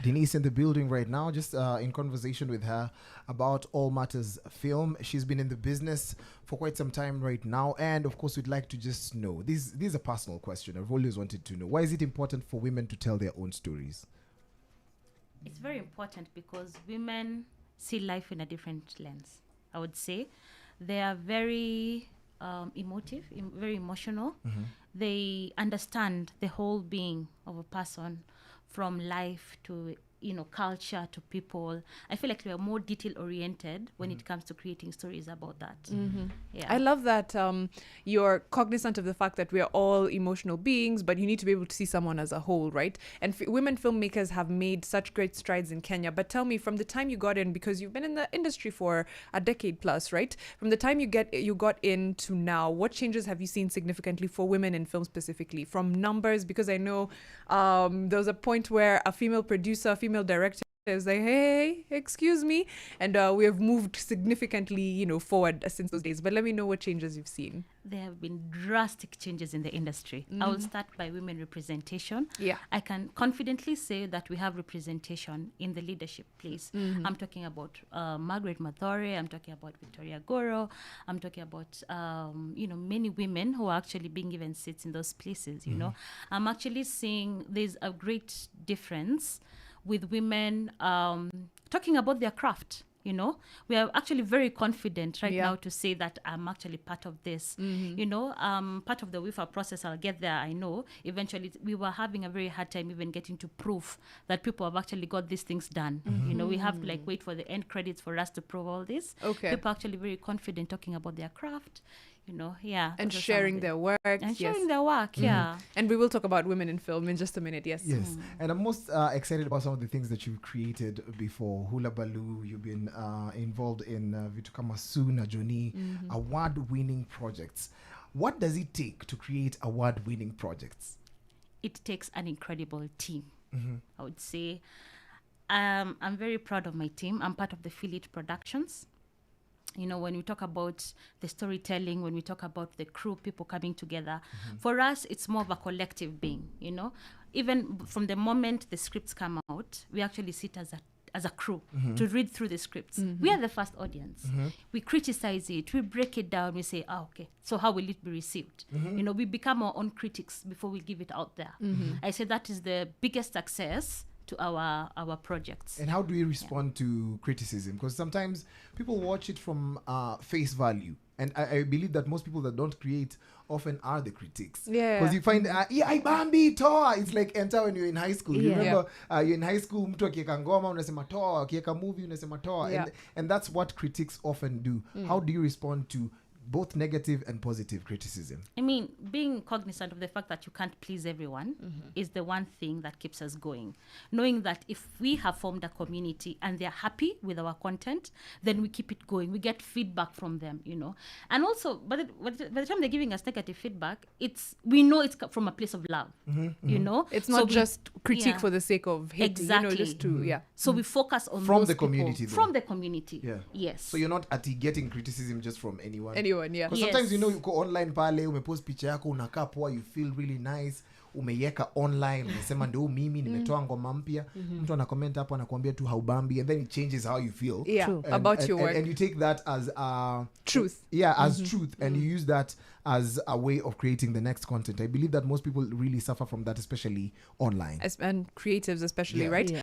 Denise in the building right now, just in conversation with her about All Matters Film. She's been in the business for quite some time right now, and of course we'd like to just know, this is a personal question. I've always wanted to know, why is it important for women to tell their own stories? It's very important because women see life in a different lens, I would say. They are very emotive, very emotional. They understand the whole being of a person, from life to culture to people. I feel like we are more detail oriented when it comes to creating stories about that. Yeah. I love that you're cognizant of the fact that we are all emotional beings, but you need to be able to see someone as a whole, right? And women filmmakers have made such great strides in Kenya. But tell me, from the time you got in, because you've been in the industry for a decade plus, right? From the time you got in to now, what changes have you seen significantly for women in film specifically? From numbers, because I know there was a point where a female producer, female director is like, hey, excuse me, and we have moved significantly forward since those days. But let me know what changes you've seen. There have been drastic changes in the industry. I will start by women representation. I can confidently say that we have representation in the leadership place. I'm talking about Margaret Mathore, I'm talking about Victoria Goro, I'm talking about many women who are actually being given seats in those places. I'm actually seeing there's a great difference with women talking about their craft. We are actually very confident right now to say that I'm actually part of this. Part of the WIFA process. I'll get there. I know eventually we were having a very hard time even getting to proof that people have actually got these things done. We have to wait for the end credits for us to prove all this. People are actually very confident talking about their craft. And sharing their work. And sharing their work, And we will talk about women in film in just a minute, yes. And I'm most excited about some of the things that you've created before. Hula Baloo, you've been involved in Vitu Kama Suna Joni, award-winning projects. What does it take to create award-winning projects? It takes an incredible team, I would say. I'm very proud of my team. I'm part of the Philip Productions. When we talk about the storytelling, when we talk about the crew, people coming together, for us, it's more of a collective being, Even from the moment the scripts come out, we actually sit as a crew to read through the scripts. We are the first audience. We criticize it, we break it down, we say, okay, so how will it be received? We become our own critics before we give it out there. I say that is the biggest success to our projects. And how do we respond to criticism? Because sometimes people watch it from face value. And I believe that most people that don't create often are the critics. Because you find, I Bambi, toa. It's like enter when you're in high school. You remember, you're in high school, mtu akieka ngoma, unasema toa. Akieka movie, unasema toa. And that's what critics often do. How do you respond to both negative and positive criticism? I mean, being cognizant of the fact that you can't please everyone is the one thing that keeps us going. Knowing that if we have formed a community and they're happy with our content, then we keep it going. We get feedback from them, And also, by the time they're giving us negative feedback, we know it's from a place of love, It's not just critique for the sake of hate, exactly. Just to, So we focus on from those the people. community. From the community, yes. So you're not getting criticism just from anyone. Because sometimes you go online pale, umepost picha yako, unakaa poa, you feel really nice, umeiweka online, unasema ndio mimi nimetoa ngoma mpya, mtu ana comment hapo anakuambia tu haubambi, and then it changes how you feel about your work, and you take that as truth. As truth, and you use that as a way of creating the next content. I believe that most people really suffer from that, especially online. And creatives especially, right?